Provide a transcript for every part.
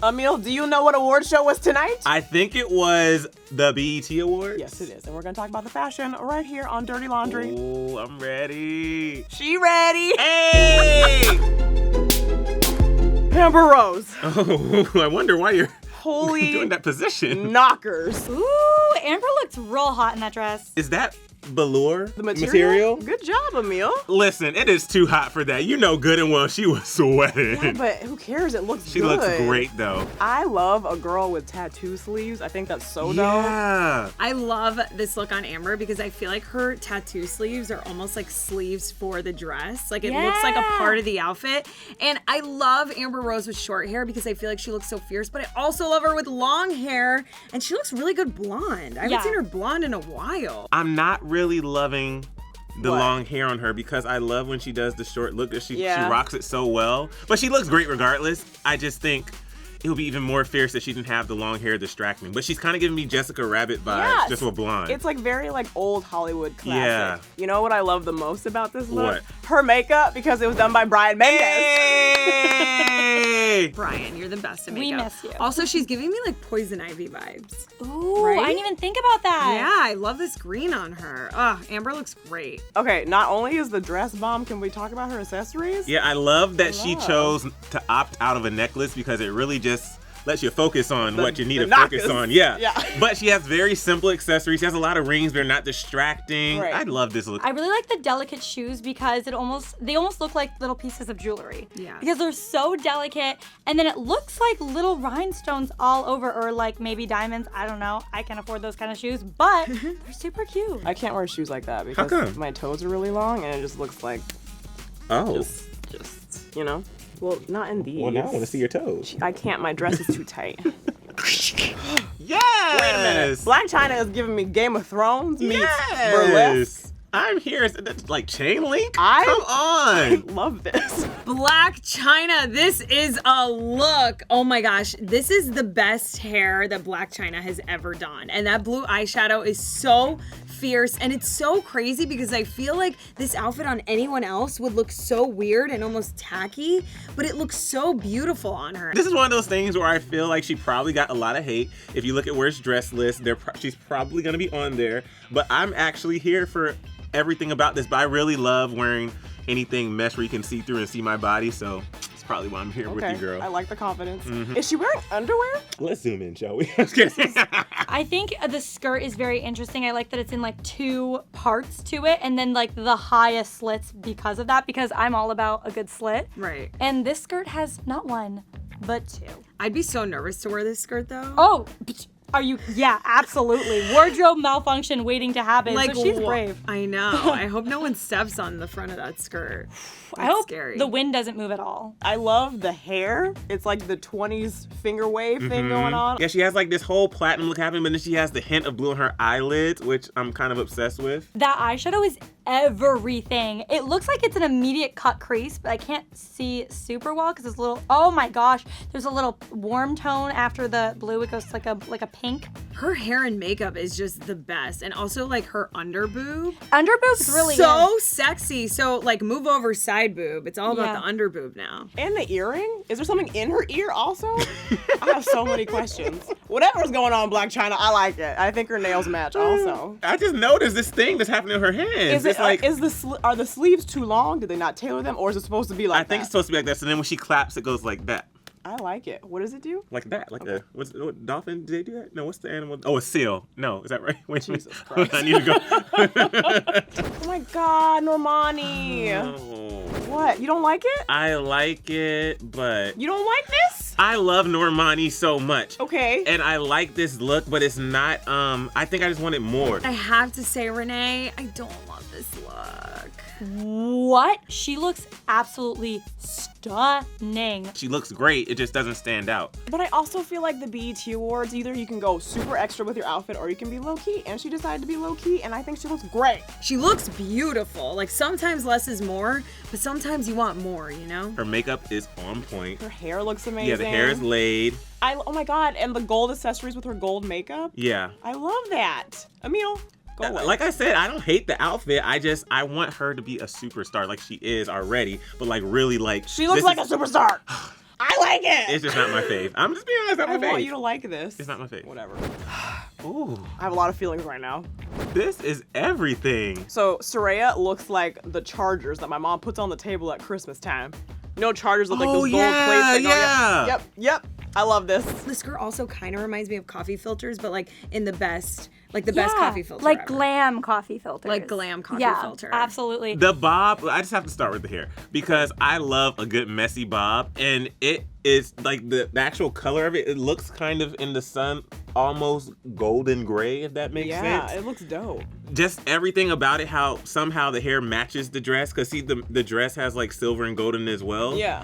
Emil, do you know what award show was tonight? I think it was the BET Awards. Yes, it is. And we're going to talk about the fashion right here on Dirty Laundry. Oh, I'm ready. She ready. Hey! Amber Rose. Oh, I wonder why you're Holy doing that position. knockers. Ooh, Amber looks real hot in that dress. Is that velour The material? material? Good job, Emil. Listen, it is too hot for that. You know good and well she was sweating. Yeah, but who cares? It looks She good. looks great though. I love a girl with tattoo sleeves. I think that's so dope. Yeah. I love this look on Amber because I feel like her tattoo sleeves are almost like sleeves for the dress. Like it looks like a part of the outfit. And I love Amber Rose with short hair because I feel like she looks so fierce, but I also love her with long hair and she looks really good blonde. I haven't seen her blonde in a while. I'm not really loving the What? long hair on her because I love when she does the short look that she Yeah. rocks it so well. But she looks great regardless. I just think it would be even more fierce if she didn't have the long hair distract me. But she's kind of giving me Jessica Rabbit vibes, Yes. just with blonde. It's like very like old Hollywood classic. Yeah. You know what I love the most about this look? What? Her makeup, because it was done by Brian Mendez. Hey! Brian, you're the best at We makeup. miss you. Also, she's giving me like Poison Ivy vibes. Ooh, Right? I didn't even think about that. Yeah, I love this green on her. Amber looks great. Okay, not only is the dress bomb, can we talk about her accessories? Yeah, I love that she chose to opt out of a necklace because it really just lets you focus on what you need the to focus knockers. on. Yeah. Yeah. But she has very simple accessories. She has a lot of rings. They're not distracting. Right. I love this look. I really like the delicate shoes because they almost look like little pieces of jewelry. Yeah. Because they're so delicate, and then it looks like little rhinestones all over, or like maybe diamonds. I don't know. I can't afford those kind of shoes, but they're super cute. I can't wear shoes like that because come? my toes are really long and it just looks like Oh. just, you know? Well, not in these. Well, now I want to see your toes. I can't, my dress is too tight. Yes! Wait a minute. Black China is giving me Game of Thrones meets Yes! burlesque. I'm here. Is it like chain link? I- Come on. Love this. Black China, this is a look. Oh my gosh, this is the best hair that Black China has ever done. And that blue eyeshadow is so fierce and it's so crazy because I feel like this outfit on anyone else would look so weird and almost tacky, but it looks so beautiful on her. This is one of those things where I feel like she probably got a lot of hate. If you look at Worst Dress list, she's probably gonna be on there. But I'm actually here for everything about this. But I really love wearing anything mesh where you can see through and see my body. So it's probably why I'm here with you, girl. I like the confidence. Is she wearing underwear? Let's zoom in, shall we? Just kidding. I think the skirt is very interesting. I like that it's in like two parts to it, and then like the highest slits because of that, because I'm all about a good slit. Right. And this skirt has not one, but two. I'd be so nervous to wear this skirt though. Oh, are you? Yeah, absolutely. Wardrobe malfunction waiting to happen. Like, so she's brave. I know. I hope no one steps on the front of that skirt. I hope scary. the wind doesn't move at all. I love the hair. It's like the 20s finger wave thing going on. Yeah, she has like this whole platinum look happening, but then she has the hint of blue on her eyelids, which I'm kind of obsessed with. That eyeshadow is everything. It looks like it's an immediate cut crease, but I can't see super well because it's a little, oh my gosh, there's a little warm tone after the blue. It goes to like a pink. Her hair and makeup is just the best. And also like her under boob. Under boob's really so sexy. So like move over side boob. It's all about Yeah. the under boob now. And the earring? Is there something in her ear also? I have so many questions. Whatever's going on, Black China, I like it. I think her nails match also. I just noticed this thing that's happening in her hands. Is It's like, are the sleeves too long? Did they not tailor them, or is it supposed to be like I think it's that? supposed to be like that. So then when she claps, it goes like that. I like it. What does it do? Like that, like a what dolphin? Did they do that? No, what's the animal? Oh, a seal. No, is that right? Wait, Jesus Christ. I need to go. Oh my God, Normani. Oh, What? You don't like it? I like it, but You don't like this? I love Normani so much. Okay. And I like this look, but it's not. I think I just wanted more. I have to say, Renee, I don't love this look. What? She looks absolutely stunning. She looks great. It just doesn't stand out. But I also feel like the BET Awards, either you can go super extra with your outfit or you can be low key. And she decided to be low key, and I think she looks great. She looks beautiful. Like sometimes less is more, but sometimes you want more, you know? Her makeup is on point. Her hair looks amazing. Yeah, the hair is laid. Oh my God, and the gold accessories with her gold makeup. Yeah. I love that. Emil, go away. Like I said, I don't hate the outfit. I want her to be a superstar like she is already, but like really like She looks like a superstar. I like it. It's just not my fave. I'm just being honest, not my I fave. want you to like this. It's not my fave. Whatever. Ooh, I have a lot of feelings right now. this is everything. So SERAYAH looks like the chargers that my mom puts on the table at Christmas time. You know, chargers with like those gold plates. That go yeah. Yep. I love this. The skirt also kind of reminds me of coffee filters, but like in the best, like the best coffee filter like ever. glam coffee filters. Like glam coffee yeah, filter. absolutely. The bob, I just have to start with the hair because I love a good messy bob, and it is like the actual color of it. It looks kind of in the sun, almost golden gray, if that makes sense. Yeah, it looks dope. Just everything about it, how somehow the hair matches the dress, because see, the dress has like silver and golden as well. Yeah.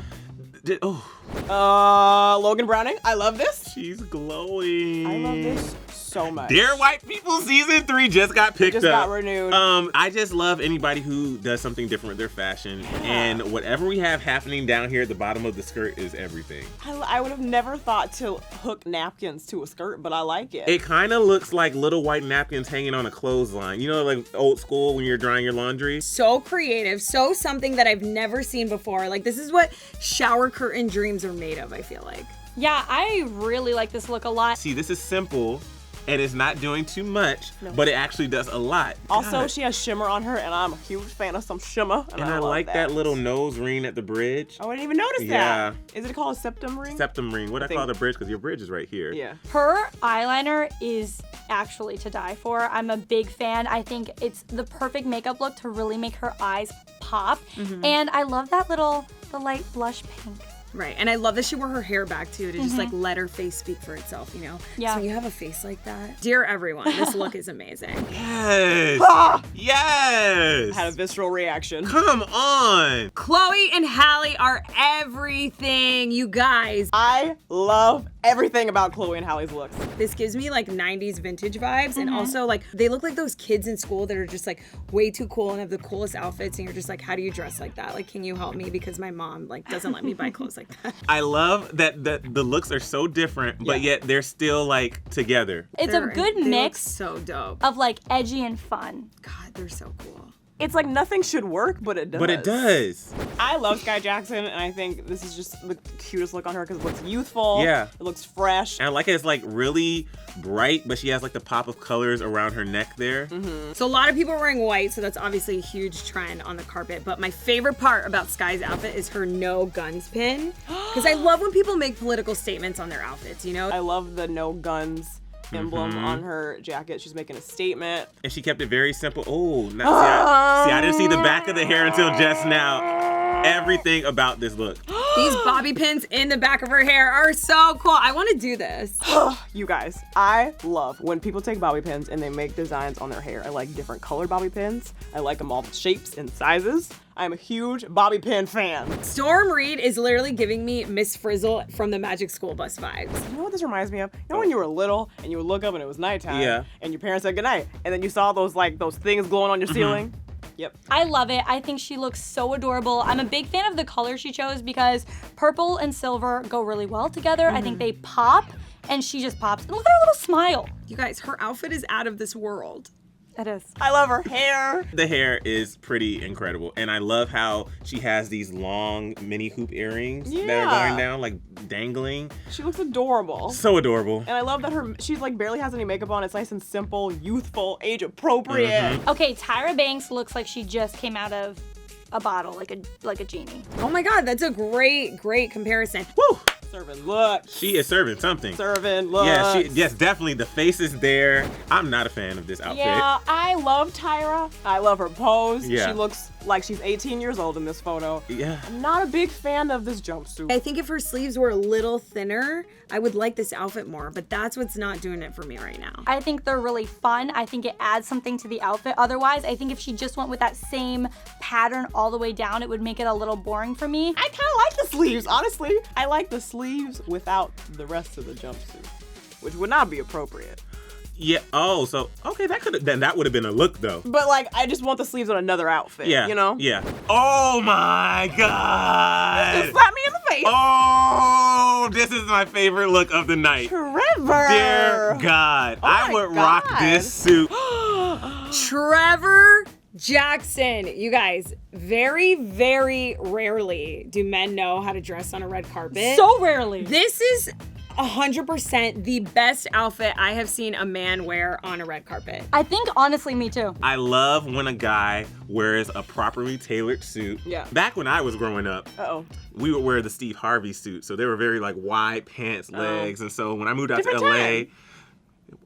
Oh, Logan Browning, I love this. she's glowing. I love this so much. Dear White People season 3 just got picked Just up. got renewed. I just love anybody who does something different with their fashion, and whatever we have happening down here at the bottom of the skirt is everything. I would have never thought to hook napkins to a skirt, but I like it. It kind of looks like little white napkins hanging on a clothesline. You know, like old school when you're drying your laundry. So creative, so something that I've never seen before. Like this is what shower curtain dreams are made of, I feel like. Yeah, I really like this look a lot. See, this is simple, and it's not doing too much, but it actually does a lot. Also, God. she has shimmer on her, and I'm a huge fan of some shimmer. And I love like that little nose ring at the bridge. Oh, I didn't even notice Yeah. that. Is it called a septum ring? Septum ring. What I call the bridge, because your bridge is right here. Yeah. Her eyeliner is actually to die for. I'm a big fan. I think it's the perfect makeup look to really make her eyes pop. And I love that the light blush pink. Right, and I love that she wore her hair back too to just like let her face speak for itself, you know? Yeah. So when you have a face like that, dear everyone, this look is amazing. Yes. Yes. I had a visceral reaction. Come on. Chloe and Halle are everything, you guys. I love everything about Chloe and Halle's looks. This gives me like 90s vintage vibes, and also like they look like those kids in school that are just like way too cool and have the coolest outfits, and you're just like, how do you dress like that? Like, can you help me? Because my mom like doesn't let me buy clothes like that. I love that the looks are so different, but yet they're still like together. It's a good They look mix so dope. of like edgy and fun. God, they're so cool. It's like nothing should work, but it does. But it does. I love Sky Jackson, and I think this is just the cutest look on her because it looks youthful. Yeah. It looks fresh. And I like it. It's like really bright, but she has like the pop of colors around her neck there. So a lot of people are wearing white, so that's obviously a huge trend on the carpet. But my favorite part about Sky's outfit is her no guns pin. Because I love when people make political statements on their outfits, you know? I love the no guns emblem on her jacket. She's making a statement. And she kept it very simple. Oh, see, I didn't see the back of the hair until just now. Everything about this look. These bobby pins in the back of her hair are so cool. I want to do this. You guys, I love when people take bobby pins and they make designs on their hair. I like different colored bobby pins. I like them all shapes and sizes. I'm a huge bobby pin fan. Storm Reid is literally giving me Miss Frizzle from the Magic School Bus vibes. You know what this reminds me of? You know when you were little and you would look up and it was nighttime, Yeah. and your parents said goodnight, and then you saw those things glowing on your ceiling? Yep. I love it. I think she looks so adorable. I'm a big fan of the color she chose because purple and silver go really well together. I think they pop, and she just pops. And look at her little smile. You guys, her outfit is out of this world. It is. I love her hair. The hair is pretty incredible. And I love how she has these long mini hoop earrings that are going down, like dangling. She looks adorable. So adorable. And I love that she's like barely has any makeup on. It's nice and simple, youthful, age appropriate. Okay, Tyra Banks looks like she just came out of a bottle, like a genie. Oh my God, that's a great comparison. Woo! Serving looks. She is serving something. Serving looks. Yeah, yes, definitely. The face is there. I'm not a fan of this outfit. Yeah, I love Tyra. I love her pose. Yeah. She looks like she's 18 years old in this photo. Yeah. I'm not a big fan of this jumpsuit. I think if her sleeves were a little thinner, I would like this outfit more, but that's what's not doing it for me right now. I think they're really fun. I think it adds something to the outfit. Otherwise, I think if she just went with that same pattern all the way down, it would make it a little boring for me. I kind of like the sleeves, honestly. I like the sleeves without the rest of the jumpsuit, which would not be appropriate. Yeah. Oh, so okay, that would have been a look though. But like, I just want the sleeves on another outfit. Yeah. You know? Yeah. Oh my God. Just slap me in the face. Oh, this is my favorite look of the night. Trevor. Dear God, I my would rock God. this suit. Trevor Jackson, you guys, very, very rarely do men know how to dress on a red carpet. So rarely. This is 100% the best outfit I have seen a man wear on a red carpet. I think, honestly, me too. I love when a guy wears a properly tailored suit. Yeah. Back when I was growing up, Uh-oh. we would wear the Steve Harvey suit. So they were very like wide pants, legs. And so when I moved out Different to LA, time.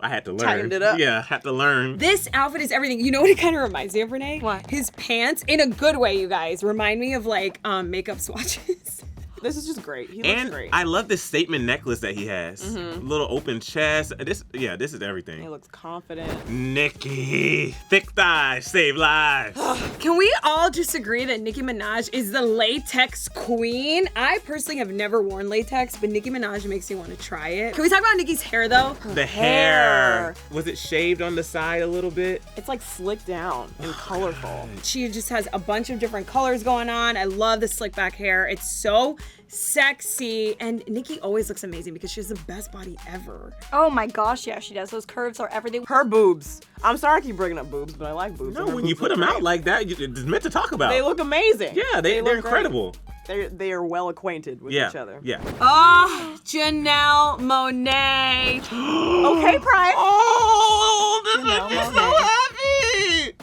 I had to learn. Tightened it up. Yeah, had to learn. This outfit is everything. You know what it kind of reminds me of, Renee? What? His pants, in a good way, you guys, remind me of like makeup swatches. This is just great. He looks And great. I love this statement necklace that he has. Little open chest. This is He everything. looks confident. Nicki, thick thighs save lives. Can we all just agree that Nicki Minaj is the latex queen? I personally have never worn latex, but Nicki Minaj makes me want to try it. Can we talk about Nicki's hair though? The hair. hair. Was it shaved on the side a little bit? It's like slicked down and colorful. She just has a bunch of different colors going on. I love the slick back hair. It's so sexy. And Nicki always looks amazing because she has the best body ever. Oh my gosh, yeah, she does. Those curves are everything. Her boobs. I'm sorry I keep bringing up boobs, but I like boobs. No, and her when you boobs put look them out great. like that, it's meant to talk about. They look amazing. Yeah, they're look incredible. Great. They are well acquainted with Yeah, each other. yeah. Oh, Janelle Monáe. Okay, Pride. Oh, this Janelle makes me so Monáe. happy.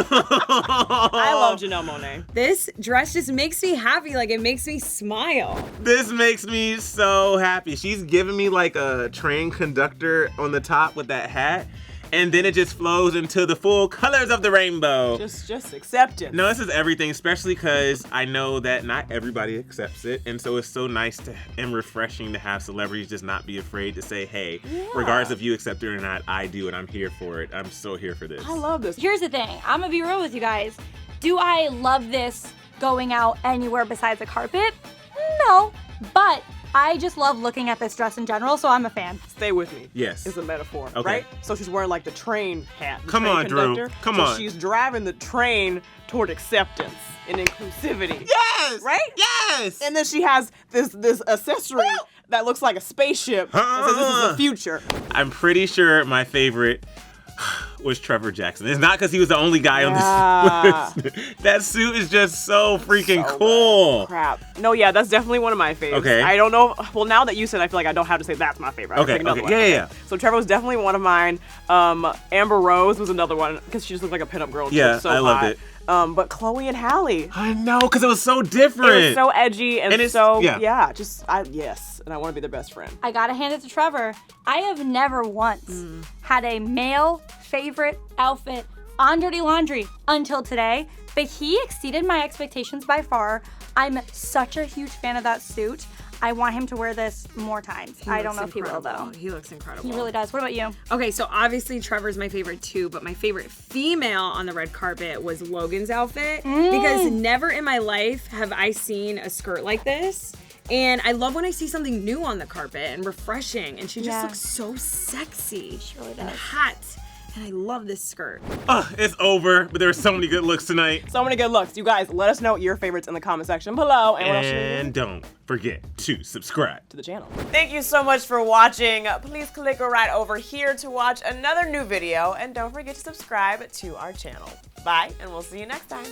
I love Janelle Monáe. This dress just makes me happy. Like, it makes me smile. This makes me so happy. She's giving me like a train conductor on the top with that hat, and then it just flows into the full colors of the rainbow. Just acceptance. No, this is everything, especially because I know that not everybody accepts it, and so it's so nice and refreshing to have celebrities just not be afraid to say, hey, regardless if you accept it or not, I do, and I'm here for it. I'm so here for this. I love this. Here's the thing. I'm gonna be real with you guys. Do I love this going out anywhere besides the carpet? No, but I just love looking at this dress in general, so I'm a fan. Stay with me. Yes. Is a metaphor, Okay. right? So she's wearing like the train hat. the Come train on, Drew. conductor. Come so on. She's driving the train toward acceptance and inclusivity. Yes! Right? Yes! And then she has this accessory that looks like a spaceship that says this is the future. I'm pretty sure my favorite was Trevor Jackson. It's not because he was the only guy on this. That suit is just so freaking So cool. Crap. No, yeah, that's definitely one of my favorites. Okay. I don't know. Well, now that you said, I feel like I don't have to say that's my favorite. I Okay, pick another okay. one. Yeah. So Trevor was definitely one of mine. Amber Rose was another one because she just looked like a pinup girl. She Yeah, was so I loved hot. it. But Chloe and Halle. I know, because it was so different. It was so edgy and it's- so yeah. yes, and I want to be their best friend. I gotta hand it to Trevor. I have never once had a male favorite outfit on Dirty Laundry until today, but he exceeded my expectations by far. I'm such a huge fan of that suit. I want him to wear this more times. I don't know if he will though. He looks incredible. He really does. What about you? Okay, so obviously Trevor's my favorite too, but my favorite female on the red carpet was Logan's outfit because never in my life have I seen a skirt like this. And I love when I see something new on the carpet and refreshing, and she just Yeah. looks so sexy. She really and does. hot. And I love this skirt. It's over, but there were so many good looks tonight. So many good looks. You guys, let us know your favorites in the comment section below. And what else should we do? And don't forget to subscribe. To the channel. Thank you so much for watching. Please click right over here to watch another new video, and don't forget to subscribe to our channel. Bye, and we'll see you next time.